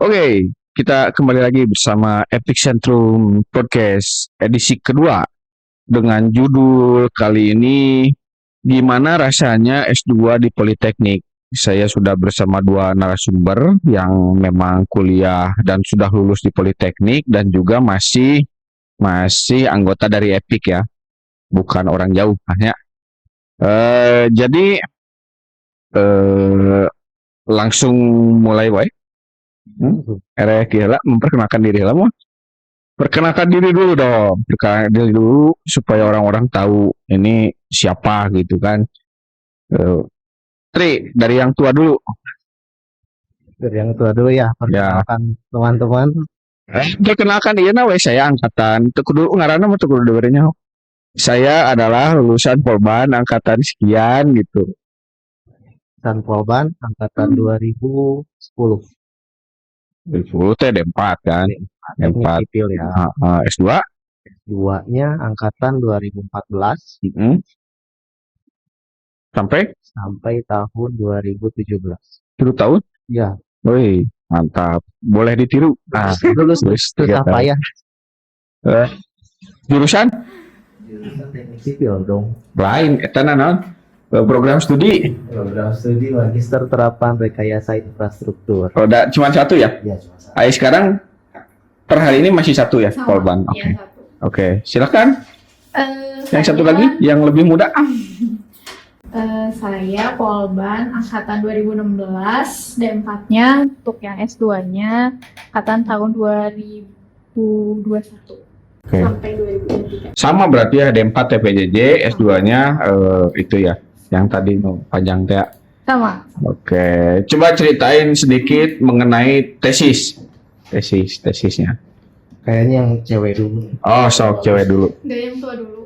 Oke, kita kembali lagi bersama Epicentrum Podcast edisi kedua dengan judul kali ini gimana rasanya S2 di Politeknik. Saya sudah bersama dua narasumber yang memang kuliah dan sudah lulus di Politeknik dan juga masih anggota dari Epic ya, bukan orang jauh hanya. Jadi langsung mulai wae. Erek gila memperkenalkan diri lah. Perkenalkan diri dulu dong. Perkenalkan diri dulu supaya orang-orang tahu ini siapa gitu kan. Eh, Tri, dari yang tua dulu. Dari yang tua dulu ya, Ya. perkenalkan teman-teman. Perkenalkan iya we saya angkatan. Tuh kudu ngaranna mah tuh kudu diberinya. Saya adalah lulusan Polban angkatan sekian gitu. Dan Polban angkatan 2010. 2010 teh D4 kan. Teknik D4. sipil ya. S2. S2-nya angkatan 2014 Sampai sampai tahun 2017. 10 tahun. Ya, Wih, mantap. Boleh ditiru. Nah, lulus susah payah. Eh, jurusan Jurusan teknik sipil dong. lain eta naon? Program studi. Program studi Magister Terapan Rekayasa Infrastruktur. Roda cuma satu ya? Ya, cuma satu. Ai sekarang per hari ini masih satu ya, Sama, Polban. iya, Oke. satu. Oke, silakan. Yang satu Saya- lagi yang lebih muda. Saya Polban angkatan 2016, D4-nya untuk yang S2-nya angkatan tahun 2021 Oke. sampai 2023. Sama berarti ya D4 TPJJ, S2-nya itu ya, yang tadi panjang teh. Sama. Oke, coba ceritain sedikit mengenai tesisnya. Kayaknya yang cewek dulu. Oh, sok cewek dulu. Dari yang tua dulu.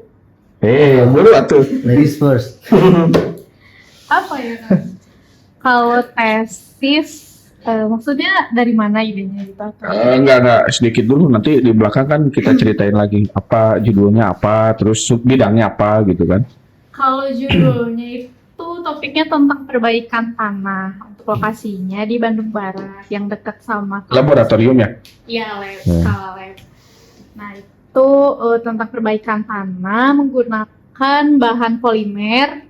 Dulu atuh. Ladies first. Apa ya? Kalau tesis, maksudnya dari mana idenya gitu? Enggak sedikit dulu, nanti di belakang kan kita ceritain lagi apa judulnya apa, terus sub bidangnya apa gitu kan. Kalau judulnya itu topiknya tentang perbaikan tanah untuk lokasinya di Bandung Barat yang dekat sama Laboratorium ya. Iya, lab, Hmm. skala lab. Nah, itu tentang perbaikan tanah menggunakan bahan polimer.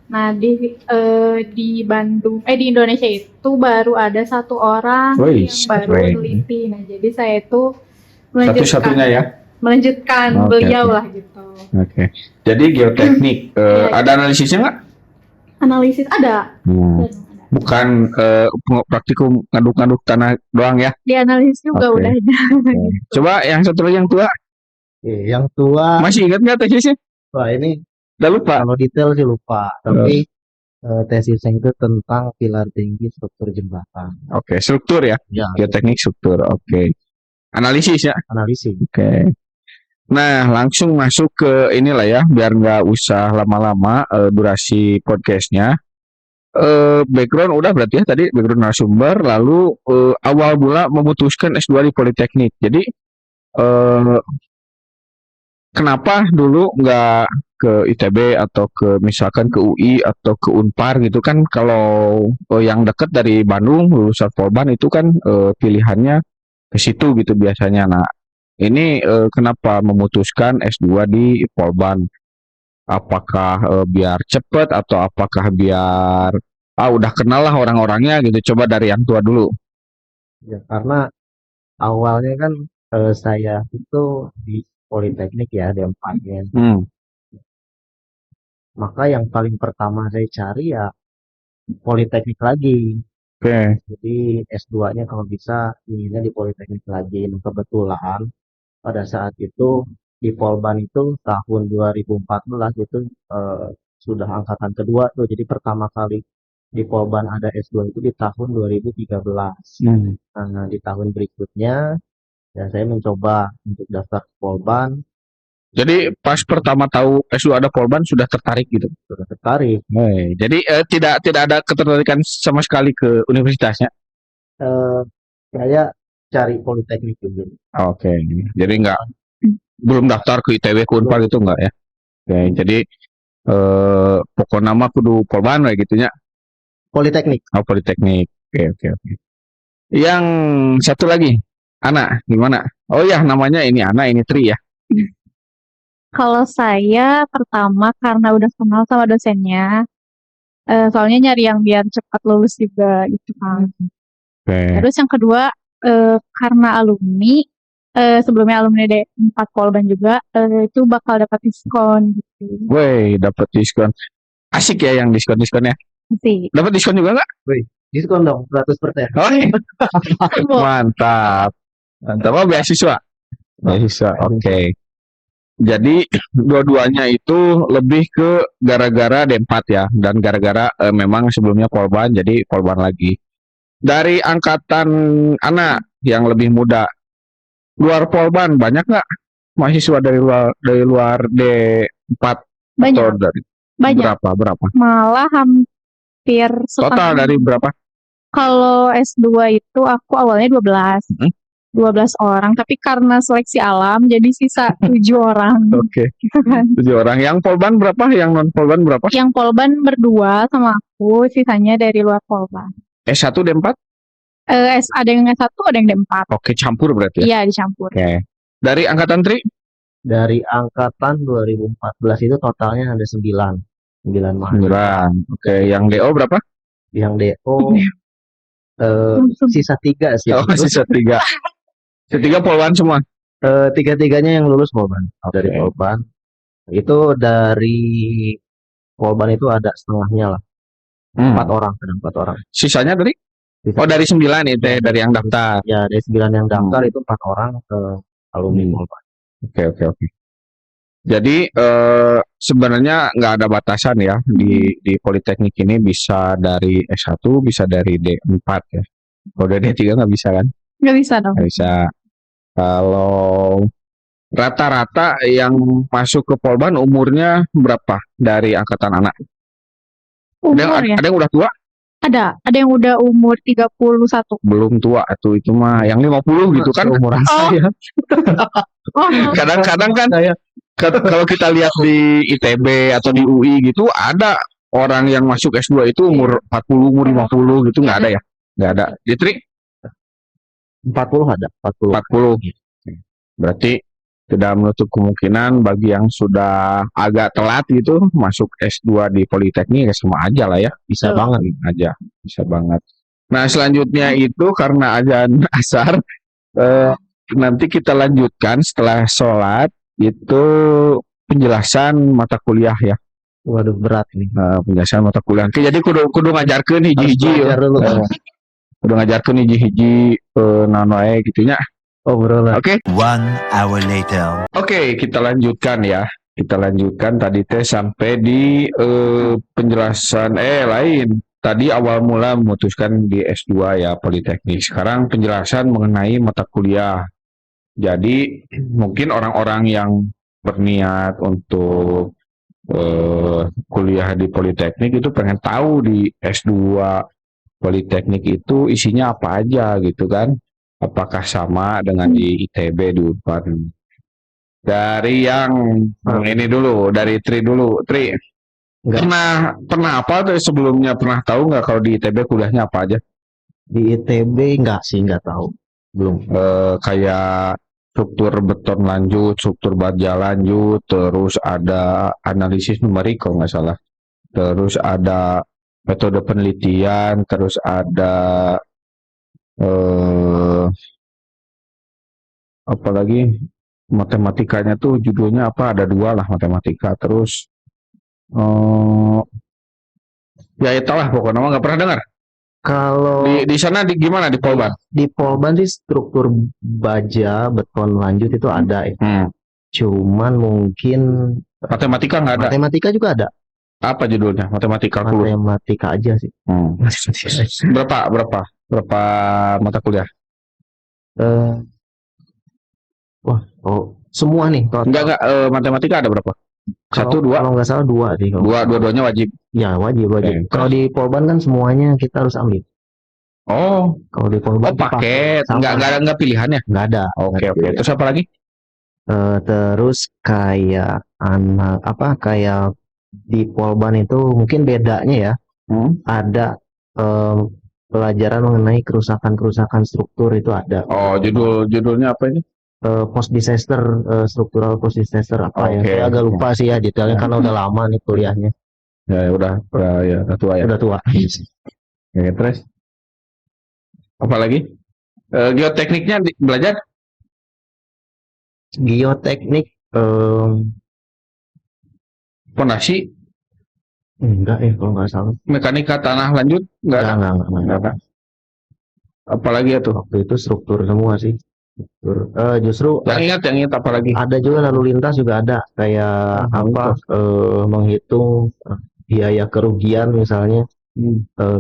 Nah, di Bandung, di Indonesia itu baru ada satu orang Wih, yang baru keren. meneliti. Nah, jadi saya itu Satu-satunya ya. melanjutkan Oke, beliau oke. lah gitu. Oke. Jadi geoteknik ada analisisnya nggak? Analisis ada. Bukan praktikum ngaduk-ngaduk tanah doang ya. Di analisis juga Oke. udah ada. Coba yang satu lagi yang tua, Yang tua, masih ingat nggak tesisnya? wah ini Udah lupa. kalau detail sih lupa. Tapi tesisnya itu tentang pilar tinggi struktur jembatan. Oke, struktur ya. Ya, Geoteknik struktur. Oke. Analisis ya. analisis. Oke. Nah, langsung masuk ke inilah ya, biar nggak usah lama-lama durasi podcastnya. Background udah berarti ya tadi background narasumber, lalu awal mula memutuskan S2 di Politeknik. Jadi kenapa dulu nggak ke ITB atau ke misalkan ke UI atau ke Unpar gitu kan? Kalau yang dekat dari Bandung lulusan Polban itu kan pilihannya ke situ gitu biasanya. Nah, ini kenapa memutuskan S2 di Polban? Apakah biar cepet atau apakah biar udah kenal lah orang-orangnya gitu. Coba dari yang tua dulu. Ya, karena awalnya kan saya itu di Politeknik ya, D4-nya. Maka yang paling pertama saya cari ya Politeknik lagi. Oke. Jadi S2-nya kalau bisa inginnya di Politeknik lagi. Nah, kebetulan pada saat itu di Polban itu tahun 2014 itu sudah angkatan kedua tuh. Jadi pertama kali di Polban ada S2 itu di tahun 2013. Nah, di tahun berikutnya ya saya mencoba untuk daftar ke Polban, Jadi pas pertama tahu S2 ada Polban sudah tertarik gitu. sudah tertarik. Jadi tidak ada ketertarikan sama sekali ke universitasnya. Saya cari Politeknik dulu. Oke. Jadi belum daftar ke ITB ke Unpar gitu enggak ya? Oke. Jadi pokoknya nama kudu Polban we gitunya. Politeknik. Politeknik. Oke. Yang satu lagi, Ana, gimana? Oh ya, namanya ini Ana, ini Tri ya. Kalau saya pertama karena udah kenal sama dosennya, soalnya nyari yang biar cepat lulus juga gitu kan. Oke. Terus yang kedua karena alumni, sebelumnya alumni D4 Polban juga, itu bakal dapat diskon gitu. Woi, dapat diskon. Asik ya yang diskon-diskonnya. Sih. Dapat diskon juga nggak? Wih, diskon dong 100%. Oh, iya. Mantap. Mantap. Oh, beasiswa. Beasiswa. Oke. Jadi dua-duanya itu lebih ke gara-gara D4 ya, dan gara-gara memang sebelumnya Polban, jadi Polban lagi. Dari angkatan Ana yang lebih muda, luar Polban banyak nggak mahasiswa dari luar D4 atau Banyak, dari banyak. berapa? Malah hampir Total setengah. dari berapa? Kalau S2 itu aku awalnya 12. Hmm? 12 orang, tapi karena seleksi alam jadi sisa 7 orang. Oke. Gitu kan. 7 orang. Yang Polban berapa? Yang non Polban berapa? Yang Polban berdua sama aku, sisanya dari luar Polban. S1 D4? Ada yang S1, ada yang D4. Oke, campur berarti ya. Iya, dicampur. Oke. Dari angkatan Tri? Dari angkatan 2014 itu totalnya ada 9 mahasiswa. 9. Oke, yang DO berapa? Yang DO sisa 3 sih. Oh, sisa 3. Sisa 3 Polban semua. Tiga-tiganya yang lulus Polban. Dari Oke. Polban. Itu dari Polban itu ada setengahnya lah. 4 orang, ada 4 orang. Sisanya dari? Sisa- Oh, dari 9 itu dari yang daftar. Ya, dari 9 yang daftar itu 4 orang alumni Polban. Oke. Jadi sebenarnya nggak ada batasan ya di Politeknik ini, bisa dari S1, bisa dari D4 ya. Kalau dari D3 nggak bisa kan? Nggak bisa dong. Nggak bisa. Kalau rata-rata yang masuk ke Polban umurnya berapa dari angkatan anak? Umur ya? Ada yang udah tua? Ada yang udah umur 31. Belum tua tuh, itu mah yang 50 gitu kan. Umuran Oh. saya. Oh, Kadang-kadang kan Saya kalau kita lihat di ITB atau di UI gitu, ada orang yang masuk S2 itu umur 40, umur 50 gitu, nggak ada ya? Nggak ada. Di Tri 40 ada, 40. 40. Berarti tidak menutup kemungkinan bagi yang sudah agak telat gitu masuk S2 di Politeknik ya sama aja lah ya. Bisa Betul. banget. Aja, bisa banget. Nah, selanjutnya itu karena azan asar, nanti kita lanjutkan setelah sholat itu penjelasan mata kuliah ya. Waduh, berat nih. Penjelasan mata kuliah. Oke, jadi kudu ngajarkeun hiji-hiji belajar dulu. kudu ngajarkeun hiji-hiji naon wae gitunya. Oh, bro. Oke. 1 hour later. Oke, kita lanjutkan ya. Kita lanjutkan tadi teh sampai di penjelasan lain. Tadi awal mula memutuskan di S2 ya Politeknik. Sekarang penjelasan mengenai mata kuliah. Jadi mungkin orang-orang yang berniat untuk kuliah di Politeknik itu pengen tahu di S2 Politeknik itu isinya apa aja gitu kan. Apakah sama dengan di ITB, di Unpad. Dari yang ini dulu, dari Tri dulu. Tri, Enggak. pernah apa tuh sebelumnya, pernah tahu nggak kalau di ITB kuliahnya apa aja? Di ITB enggak sih, enggak tahu. Belum. Kayak struktur beton lanjut, struktur baja lanjut, terus ada analisis numerik kalau nggak salah. Terus ada metode penelitian, terus ada apalagi matematikanya tuh judulnya apa, ada 2 lah matematika, terus ya itulah pokoknya nggak pernah dengar. Kalau Di sana gimana di Polban? di Polban sih struktur baja beton lanjut itu ada ya. Cuman mungkin Matematika nggak ada. matematika juga ada. Apa judulnya? Matematika kulus. Matematika aja sih. Berapa mata kuliah? Semua nih total. Enggak, matematika ada berapa? Kalau- 1, 2? Kalau nggak salah 2 sih. Dua-duanya wajib. Ya, wajib. Oke. Kalau di Polban kan semuanya kita harus ambil. Oh, Kalau di Polban paket. sama. Enggak pilihannya. Nggak ada. Oke. Terus apa lagi? Terus kayak kayak di Polban itu mungkin bedanya ya, ada pelajaran mengenai kerusakan-kerusakan struktur itu ada. Oh, judulnya apa ini? Post disaster, struktural post disaster apa ya? Oke. Saya agak lupa sih ya detailnya karena udah lama nih kuliahnya. Ya udah tua ya. Udah tua. Oke, terus apa lagi? Geotekniknya belajar? Geoteknik Fondasi, enggak ya kalau nggak salah. mekanika tanah lanjut? Nggak ada. Enggak. Ada. Apalagi ya tuh? Waktu itu struktur semua sih. Struktur. Justru Yang ingat apa lagi? ada juga lalu lintas juga ada kayak apa menghitung biaya kerugian misalnya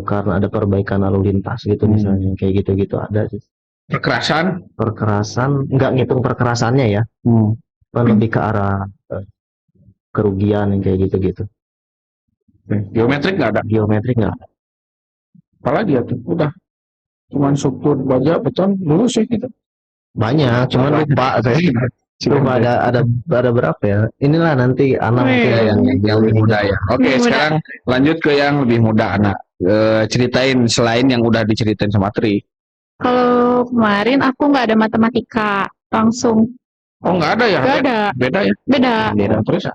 karena ada perbaikan lalu lintas gitu misalnya kayak gitu-gitu ada sih. Perkerasan nggak ngitung perkerasannya ya, lebih ke arah kerugian yang kayak gitu-gitu. Geometrik nggak ada. Geometrik nggak ada. Apalagi ya tuh? Udah. Cuman struktur baja beton lulus ya gitu. Banyak, cuman lupa saya. Coba ada berapa ya? Inilah nanti anak mungkin yang lebih muda ya. Oke, sekarang lanjut ke yang lebih muda anak. Ceritain selain yang udah diceritain sama Tri. Kalau kemarin aku nggak ada matematika langsung. Oh, nggak ada ya? Nggak ada. Beda ya? Beda. Terus?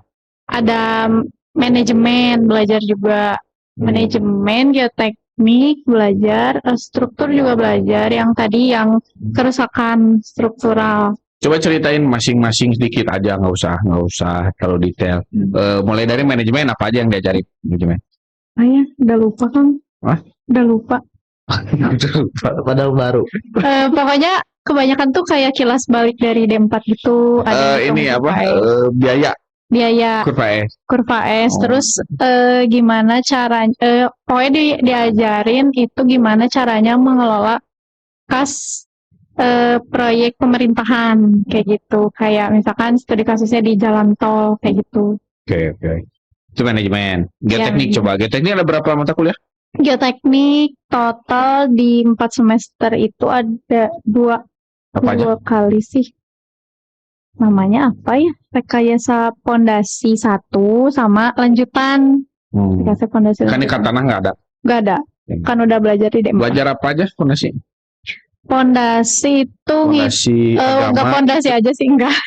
Ada manajemen belajar juga. Manajemen, geoteknik belajar, struktur juga belajar. Yang tadi yang kerusakan struktural. Coba ceritain masing-masing sedikit aja, nggak usah terlalu detail. Mulai dari manajemen apa aja yang diajarin manajemen? Ya, udah lupa kan? Udah lupa. Padahal baru. Pokoknya kebanyakan tuh kayak kilas balik dari D4 gitu. Ada Ini apa? Biaya. Kurva S. Terus gimana caranya? Pokoknya diajarin itu gimana caranya mengelola kas proyek pemerintahan kayak gitu. Kayak misalkan studi kasusnya di jalan tol kayak gitu. Oke. Itu manajemen. Geoteknik coba. Geoteknik ada berapa mata kuliah? Geoteknik total di 4 semester itu ada dua kali sih. Namanya apa ya? Rekayasa pondasi 1 sama lanjutan. Rekayasa pondasi. Mekanika tanah nggak ada? Nggak ada. Kan udah belajar di D4. Belajar apa aja pondasi? Pondasi itu nggak pondasi aja sih enggak.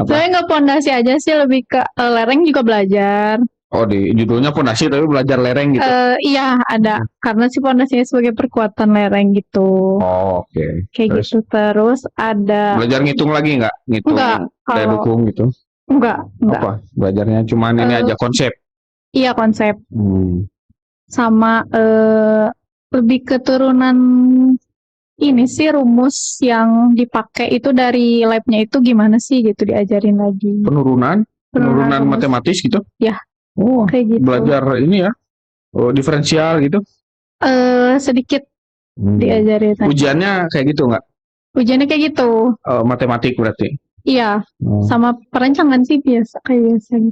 Saya nggak pondasi aja sih, lebih ke lereng juga belajar. Oh, di judulnya pondasi tapi belajar lereng gitu? Iya ada, karena si pondasinya sebagai perkuatan lereng gitu. Oh, oke. Kayak gitu. Terus ada belajar ngitung lagi nggak? Ngitung daya dukung gitu? Enggak. Apa? Belajarnya cuman ini aja konsep? Iya konsep. Sama lebih keturunan ini sih rumus yang dipakai itu dari labnya itu gimana sih gitu diajarin lagi. Penurunan matematis gitu? Ya. Oh, kayak gitu. Belajar ini ya? Diferensial gitu? Sedikit diajarin. Ujiannya kayak gitu nggak? Ujiannya kayak gitu. Matematik berarti? Iya. Sama perancangan sih biasa gitu.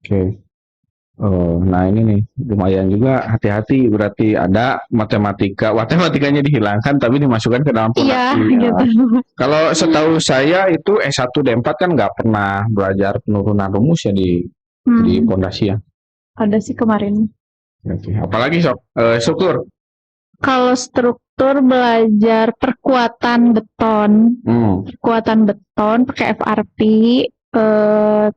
Oke. Nah ini nih lumayan juga, hati-hati berarti ada matematikanya dihilangkan tapi dimasukkan ke dalam pondasi. Iya, gitu. Kalau setahu saya itu S1 D4 kan nggak pernah belajar penurunan rumus ya di pondasi ya. Ada sih kemarin. Oke. Apalagi struktur? Kalau struktur belajar perkuatan beton. Perkuatan beton pakai FRP,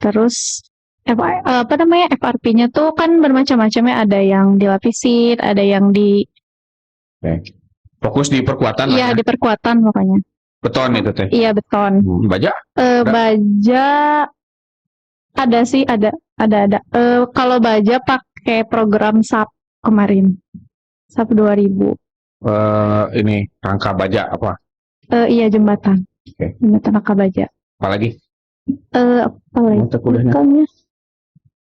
terus FRP-nya tuh kan bermacam-macam ya, ada yang dilapisin, ada yang di fokus di perkuatan. Iya, di perkuatan pokoknya. Beton itu teh. Iya, beton. Baja? Baja ada sih, ada. Kalau baja pakai program SAP kemarin. SAP 2000. Ini rangka baja apa? Iya, jembatan. Jembatan rangka baja. Apalagi? Apalagi? Mata kuliahnya?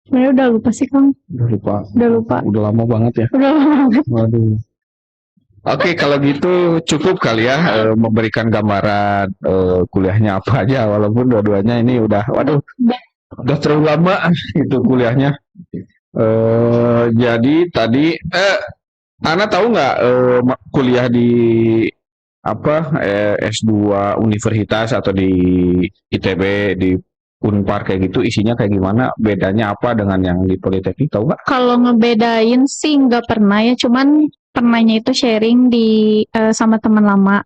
Sebenarnya udah lupa sih, Kang. Udah lupa. Udah lama banget ya. Udah lama banget. Waduh. Oke, kalau gitu cukup kali ya memberikan gambaran kuliahnya apa aja, walaupun dua-duanya ini udah terlalu lama itu kuliahnya. Jadi tadi Ana tahu nggak kuliah di S2 universitas atau di ITB, di Unpar kayak gitu isinya kayak gimana, bedanya apa dengan yang di Politeknik, tahu nggak? Kalau ngebedain sih nggak pernah ya, cuman pernahnya itu sharing di sama teman lama.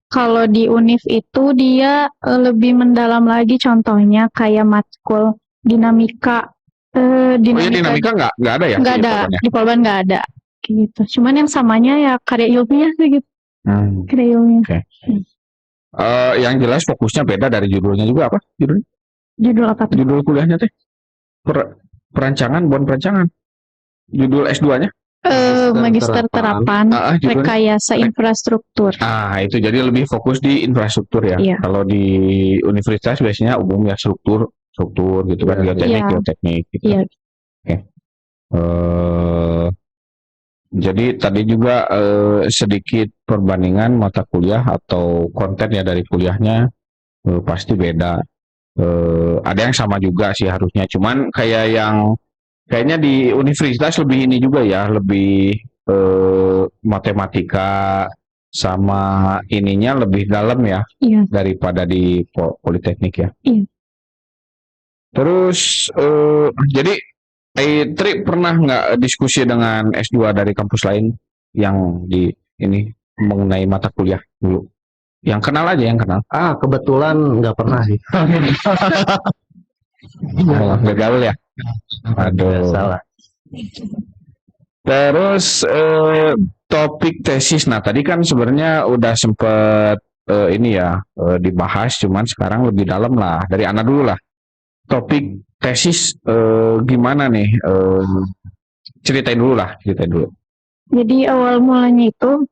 Kalau di Univ itu dia lebih mendalam lagi, contohnya kayak matkul dinamika. Oh ya, Dinamika dinamika nggak ada ya nggak di ada, Polban ya? di Polban nggak ada gitu. Cuman yang samanya ya karya ilmiah sih gitu, karya ilmiah. Oke. Yang jelas fokusnya beda dari judulnya juga, apa judulnya? Judul apa tuh? Judul kuliahnya teh perancangan, bukan perancangan. Judul S2-nya? Magister Terapan judulnya? Rekayasa Infrastruktur. Itu jadi lebih fokus di infrastruktur ya. Iya. Kalau di universitas biasanya umum ya struktur gitu kan, Iya. geoteknik gitu. Iya. Jadi tadi juga sedikit perbandingan mata kuliah atau konten ya dari kuliahnya pasti beda. Ada yang sama juga sih harusnya, cuman kayaknya di universitas lebih ini juga ya, lebih matematika sama ininya lebih dalam ya Iya. daripada di politeknik ya. Iya. Terus jadi Tri pernah nggak diskusi dengan S2 dari kampus lain yang di ini mengenai mata kuliah dulu? Yang kenal aja, yang kenal. Kebetulan nggak pernah sih. Nggak gaul ya? Aduh. Salah. Terus topik tesis. Nah tadi kan sebenarnya udah sempet ini ya dibahas, cuman sekarang lebih dalam lah. Dari Ana dulu lah. Topik tesis gimana nih? Ceritain dulu. Jadi awal mulanya itu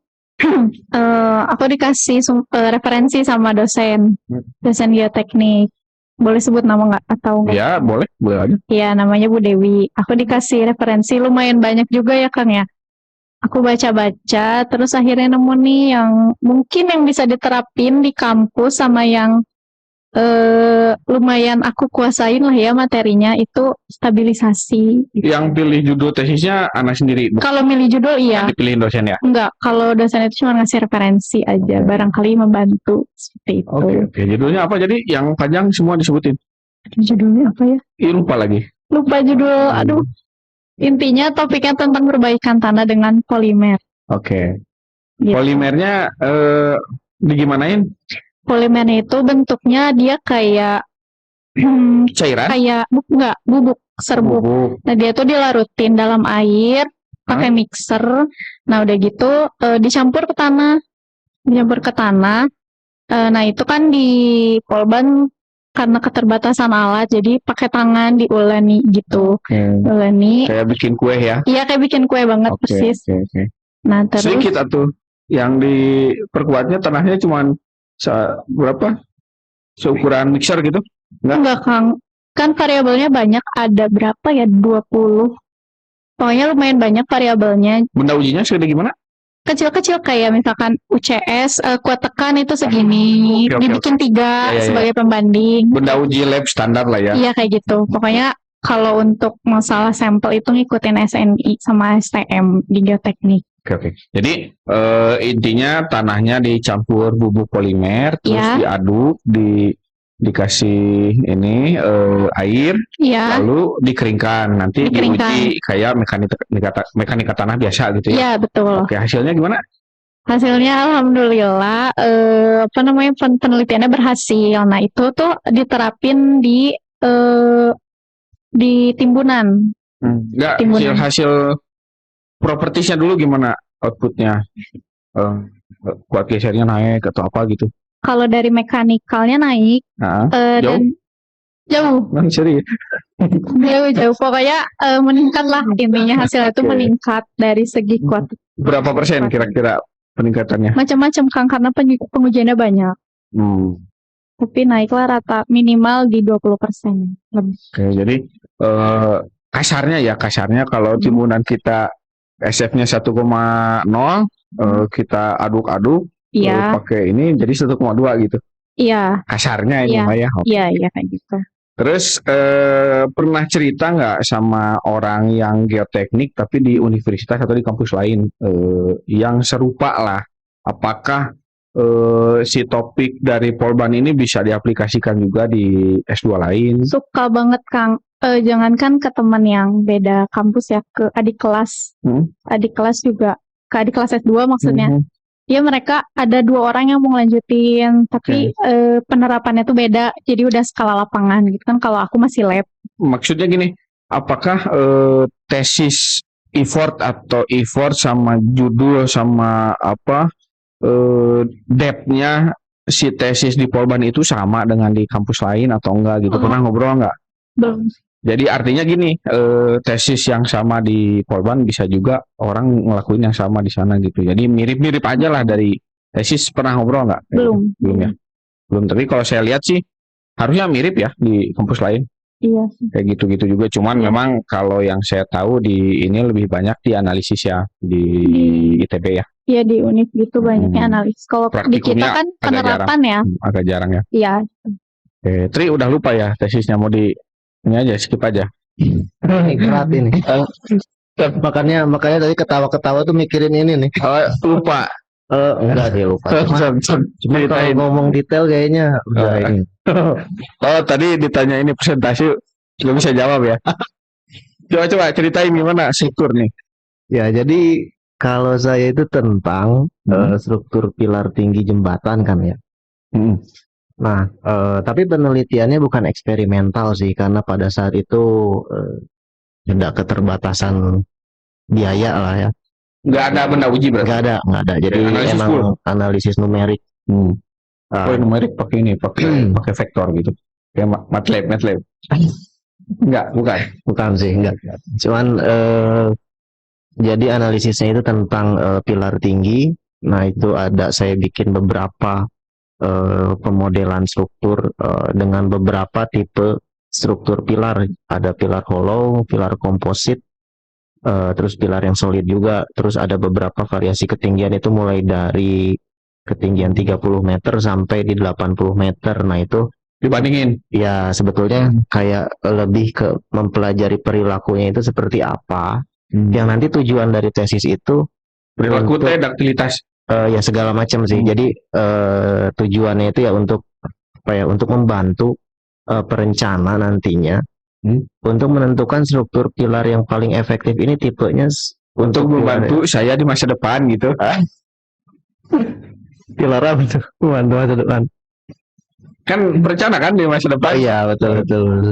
aku dikasih referensi sama dosen geoteknik. Boleh sebut nama nggak atau nggak? Ya boleh aja. Ya namanya Bu Dewi. Aku dikasih referensi lumayan banyak juga ya Kang ya. Aku baca-baca terus akhirnya nemu nih yang mungkin yang bisa diterapin di kampus sama yang lumayan aku kuasain lah ya materinya, itu stabilisasi. Yang pilih judul tesisnya Ana sendiri, Kalau milih judul iya. Dipilihin dosen ya? Enggak, kalau dosen itu cuma ngasih referensi aja, barangkali membantu seperti itu. Oke. Judulnya apa? Jadi yang panjang semua disebutin. Judulnya apa ya? Lupa lagi. Lupa judul, aduh. Intinya topiknya tentang perbaikan tanah dengan polimer. Oke. Gitu. Polimernya digimanain? Polimernya itu bentuknya dia kayak Cairan? kayak bubuk serbuk. Nah dia tuh dilarutin dalam air pakai mixer. Nah udah gitu dicampur ke tanah. Nah itu kan di Polban karena keterbatasan alat, jadi pakai tangan diuleni gitu. Uleni. Kayak bikin kue ya? Iya kayak bikin kue banget persis. Nah terus. Sedikit atuh. Yang diperkuatnya tanahnya cuman berapa? Seukuran mixer gitu? Enggak Kang. Kan variabelnya banyak, ada berapa ya? 20. Pokoknya lumayan banyak variabelnya. Benda ujinya segede gimana? Kecil-kecil kayak misalkan UCS, kuat tekan itu segini. Dibikin 3 sebagai pembanding. Benda uji lab standar lah ya? Iya kayak gitu. Pokoknya kalau untuk masalah sampel itu ngikutin SNI sama STM di geoteknik. Oke. Jadi intinya tanahnya dicampur bubuk polimer, terus diaduk, dikasih ini air, lalu dikeringkan. Nanti diuji kayak mekanika tanah biasa gitu ya? Iya betul. Oke, hasilnya gimana? Hasilnya alhamdulillah penelitiannya berhasil. Nah itu tuh diterapin di timbunan. Enggak, hasil propertiesnya dulu gimana outputnya? Kuat gesernya naik atau apa gitu? Kalau dari mekanikalnya naik, jauh. Serius? Jauh. Pokoknya meningkat lah intinya, hasilnya itu meningkat dari segi kuat. Berapa persen kira-kira peningkatannya? Macam-macam Kang, karena pengujiannya banyak. Tapi naiklah rata minimal di 20% lebih. Oke, jadi kasarnya kalau timbunan kita SF-nya 1,0 kita aduk-aduk pakai ini jadi 1,2 gitu. Iya. Kasarnya ini mah ya. Iya kayak gitu. Terus pernah cerita nggak sama orang yang geoteknik tapi di universitas atau di kampus lain yang serupa lah? Apakah si topik dari Polban ini bisa diaplikasikan juga di S2 lain? Suka banget Kang. jangankan ke teman yang beda kampus ya, ke adik kelas. Hmm. Adik kelas juga, ke adik kelas S2 maksudnya. Mhm. Ya mereka ada 2 orang yang mau lanjutin, tapi penerapannya tuh beda. Jadi udah skala lapangan gitu kan. Kalau aku masih lab. Maksudnya gini, apakah tesis effort atau effort sama judul sama apa depth-nya si tesis di Polban itu sama dengan di kampus lain atau enggak gitu? Pernah ngobrol enggak? Belum. Jadi artinya gini, tesis yang sama di Polban bisa juga orang ngelakuin yang sama di sana gitu. Jadi mirip-mirip aja lah dari tesis. Pernah ngobrol nggak? Belum. Belum ya? Belum. Tapi kalau saya lihat sih harusnya mirip ya di kampus lain. Iya sih. Kayak gitu-gitu juga. Cuman Iya. memang kalau yang saya tahu di ini lebih banyak di analisis ya di ITB ya. Iya di univ gitu banyaknya analis. Kalau di Praktikumnya kita kan agak penerapan ya. Agak jarang ya. Iya. Tri udah lupa ya tesisnya, mau di ini aja skip aja. Ini berat ini. Makanya tadi ketawa-ketawa tuh mikirin ini nih. Lupa. Enggak sih lupa. Cuma kalau ngomong detail kayaknya udah ini. Oh, tadi ditanya ini presentasi nggak bisa jawab ya. Coba ceritain gimana struktur nih. Ya, jadi kalau saya itu tentang struktur pilar tinggi jembatan kan ya. Nah, tapi penelitiannya bukan eksperimental sih, karena pada saat itu ada keterbatasan biaya lah ya. Nggak ada benda uji berarti? Nggak ada. Jadi analisis emang full. Analisis numerik. Numerik pakai ini, pakai vektor gitu. Kayak MATLAB. Enggak, Bukan sih, enggak. Cuman jadi analisisnya itu tentang pilar tinggi. Nah, itu saya bikin beberapa pemodelan struktur dengan beberapa tipe struktur pilar. Ada pilar hollow, pilar komposit, terus pilar yang solid juga. Terus ada beberapa variasi ketinggian, itu mulai dari ketinggian 30 meter sampai di 80 meter. Nah, itu dibandingin. Ya, sebetulnya kayak lebih ke mempelajari perilakunya itu seperti apa. Yang nanti tujuan dari tesis itu perilaku daktilitas. Ya segala macam sih. Jadi tujuannya itu ya untuk apa ya? Untuk membantu perencana nantinya untuk menentukan struktur pilar yang paling efektif ini tipenya untuk membantu saya di masa depan gitu. Pilar apa tuh? Membantu masa depan. Kan perencana kan di masa depan. Iya, betul.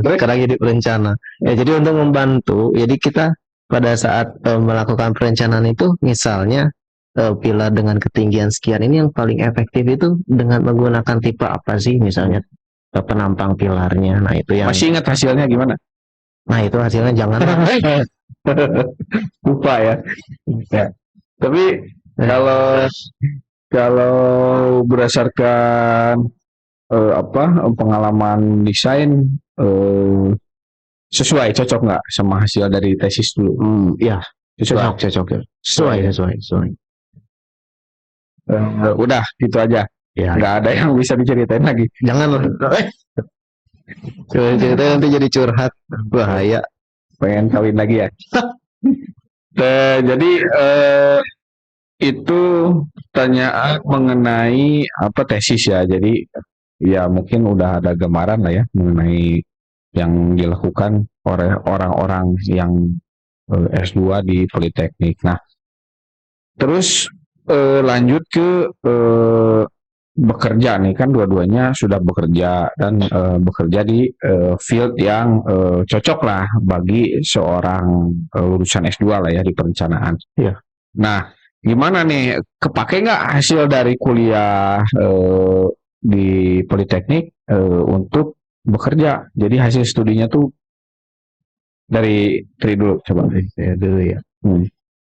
Sekarang jadi perencana. Ya, jadi untuk membantu, jadi kita pada saat melakukan perencanaan itu, misalnya pilar dengan ketinggian sekian ini yang paling efektif itu dengan menggunakan tipe apa sih, misalnya penampang pilarnya. Nah, itu yang masih ingat hasilnya gimana? Nah, itu hasilnya jangan lupa ya. Tapi kalau berdasarkan pengalaman desain cocok nggak sama hasil dari tesis dulu? Ya, cocok. Sesuai. Udah gitu aja. Ya. Nggak ada yang bisa diceritain lagi. Jangan cerita nanti jadi curhat, bahaya. Pengen kawin lagi ya. Jadi itu pertanyaan mengenai tesis ya. Jadi ya mungkin udah ada gambaran lah ya mengenai yang dilakukan oleh orang-orang yang S2 di Politeknik. Nah, terus lanjut ke bekerja nih, kan dua-duanya sudah bekerja dan bekerja di field yang cocok lah bagi seorang lulusan S2 lah ya di perencanaan. Iya. Nah, gimana nih, kepake nggak hasil dari kuliah di Politeknik untuk bekerja? Jadi hasil studinya tuh dari Tri dulu, coba saya dulu ya.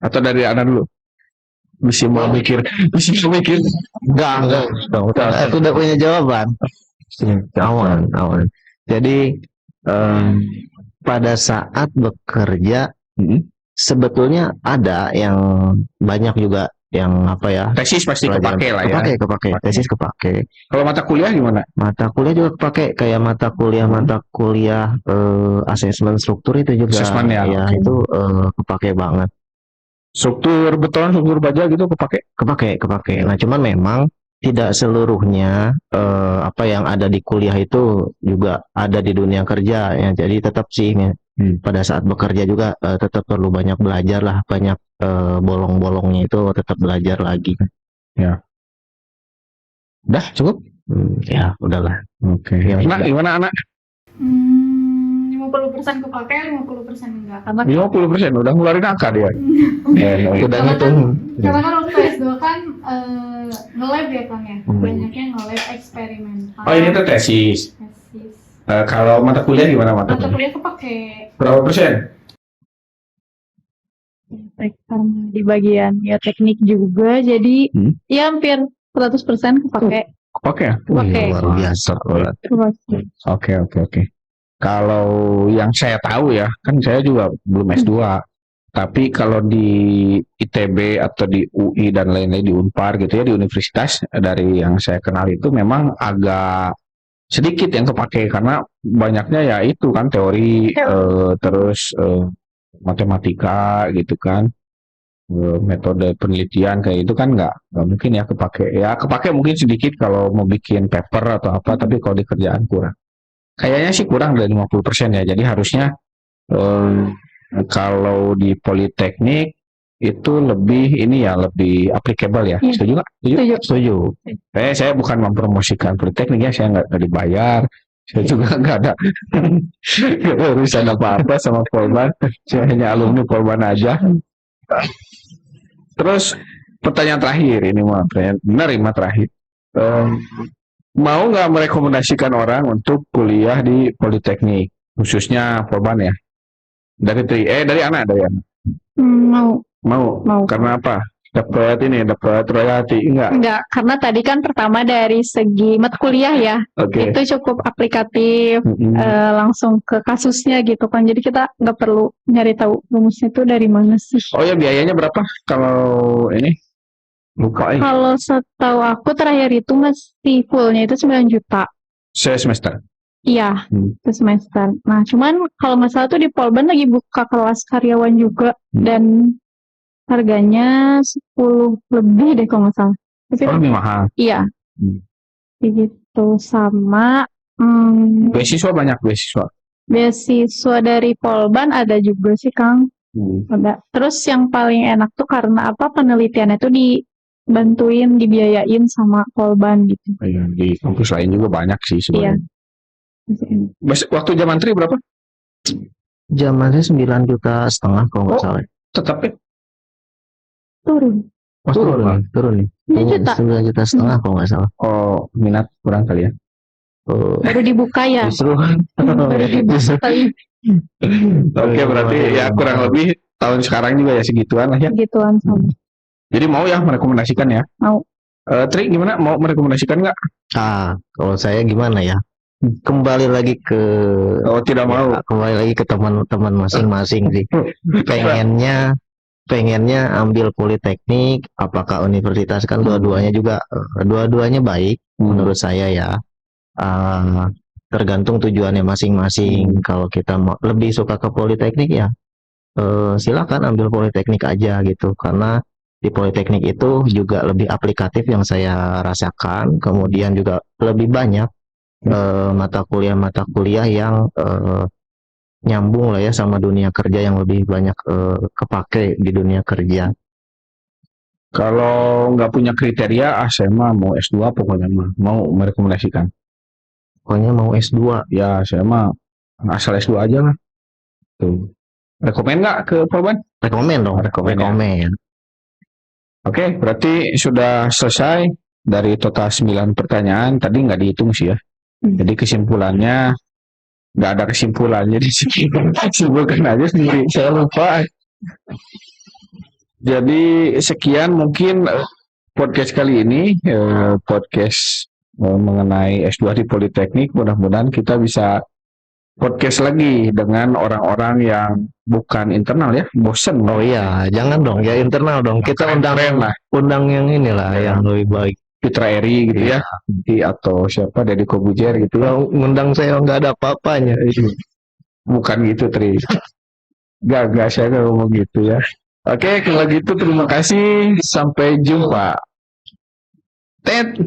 Atau dari Ana dulu? Bisa mau mikir. Enggak. Aku udah punya jawaban. Aman. Jadi pada saat bekerja sebetulnya ada yang banyak juga yang tesis pasti kepake lah ya. Kepake. Tesis kepake. Kalau mata kuliah gimana? Mata kuliah juga kepake, kayak mata kuliah asesmen struktur itu juga. Asesmen ya. Itu kepake banget. Struktur beton, struktur baja gitu kepake? Kepake. Nah, cuman memang tidak seluruhnya apa yang ada di kuliah itu juga ada di dunia kerja ya. Jadi tetap sih pada saat bekerja juga tetap perlu banyak belajar lah, banyak bolong-bolongnya itu tetap belajar lagi. Ya. Udah cukup? Ya udahlah. Oke. Ya, Nah, gimana anak? 50% kepake, 50% enggak. Karena 50% udah ngeluarin angka dia. Udah karena ngitung. karena kan waktu S2 kan nge-lab ya Kang ya. Banyaknya nge-lab eksperimental. Oh, ini tuh tesis. Tesis. Kalau mata kuliah gimana mata Mata kuliah? kuliah kepake. Berapa persen? Karena di bagian ya teknik juga, jadi ya hampir 100% kepake. Oke. Oke. Luar biasa. Oke. Kalau yang saya tahu ya, kan saya juga belum S2. Tapi kalau di ITB atau di UI dan lain-lain di Unpar gitu ya, di universitas dari yang saya kenal itu memang agak sedikit yang kepake karena banyaknya ya itu kan teori, terus matematika gitu kan, metode penelitian kayak itu kan nggak mungkin ya kepake mungkin sedikit kalau mau bikin paper atau apa, tapi kalau di kerjaan kurang. Kayaknya sih kurang dari 50% ya. Jadi harusnya kalau di politeknik itu lebih ini ya, lebih applicable ya. Setuju nggak? Setuju. Saya bukan mempromosikan politeknik ya, saya nggak dibayar. Saya juga nggak ada urusan apa-apa sama Polban. Saya hanya alumni Polban aja. Terus pertanyaan terakhir ini mah, benar terakhir. Mau nggak merekomendasikan orang untuk kuliah di Politeknik, khususnya Polban ya? Dari anak. Mau. Karena apa? Dapat royalti Enggak, karena tadi kan pertama dari segi mata kuliah ya, Oke. itu cukup aplikatif, langsung ke kasusnya gitu kan. Jadi kita nggak perlu nyari tahu rumusnya itu dari mana sih. Oh ya, biayanya berapa kalau ini? Lupa Kalau setahu aku terakhir itu masih fullnya itu 9 juta. semester. Iya, itu semester. Nah, cuman kalau nggak salah tuh di Polban lagi buka kelas karyawan juga dan harganya 10 lebih deh kalau nggak salah. Tapi lebih mahal. iya. Begitu sama Beasiswa banyak beasiswa. Beasiswa dari Polban ada juga sih Kang. Ada. Terus yang paling enak tuh karena apa, penelitiannya tuh dibantuin, dibiayain sama Polban gitu. Di kampus lain juga banyak sih sebenarnya. Waktu zaman tri berapa? Zamannya 9,5 juta kalau nggak salah. Tetapnya Turun. Turun nih. 9,5 juta kalau nggak salah. Oh, minat kurang kali ya. Baru dibuka ya. Justru Baru dibuka. Oke, berarti ya kurang lebih tahun sekarang juga ya segituan lah ya. Segituan sama. Jadi mau ya merekomendasikan ya? Mau. Tri gimana? Mau merekomendasikan nggak? Kalau saya gimana ya? Kembali lagi ke tidak mau. Kembali lagi ke teman-teman masing-masing sih. Pengennya ambil politeknik, apakah universitas, kan dua-duanya baik menurut saya ya. Tergantung tujuannya masing-masing. Kalau kita lebih suka ke politeknik ya silakan ambil politeknik aja gitu, karena di politeknik itu juga lebih aplikatif yang saya rasakan, kemudian juga lebih banyak mata kuliah yang nyambung lah ya sama dunia kerja, yang lebih banyak kepake di dunia kerja. Kalau nggak punya kriteria, saya mah mau S2 pokoknya mau merekomendasikan. Pokoknya mau S2, ya saya mah asal S2 aja lah. Tuh. Rekomen nggak ke Polban? Rekomen dong. Rekomen. Oke, berarti sudah selesai dari total 9 pertanyaan. Tadi nggak dihitung sih ya. Jadi kesimpulannya nggak ada kesimpulan, jadi simpulkan aja sendiri. Saya lupa. Jadi sekian mungkin podcast kali ini, podcast mengenai S2 di Politeknik. Mudah-mudahan kita bisa podcast lagi dengan orang-orang yang bukan internal ya, bosen. Oh iya, jangan dong ya internal dong. Kita undang yang inilah yang lebih baik. Fitra Eri gitu ya, atau siapa, Deddy Kobujer gitu ya. Ngundang saya nggak ada apa-apanya. Bukan gitu, Tri. Gak saya nggak ngomong gitu ya. Oke, kalau gitu terima kasih. Sampai jumpa. Tet.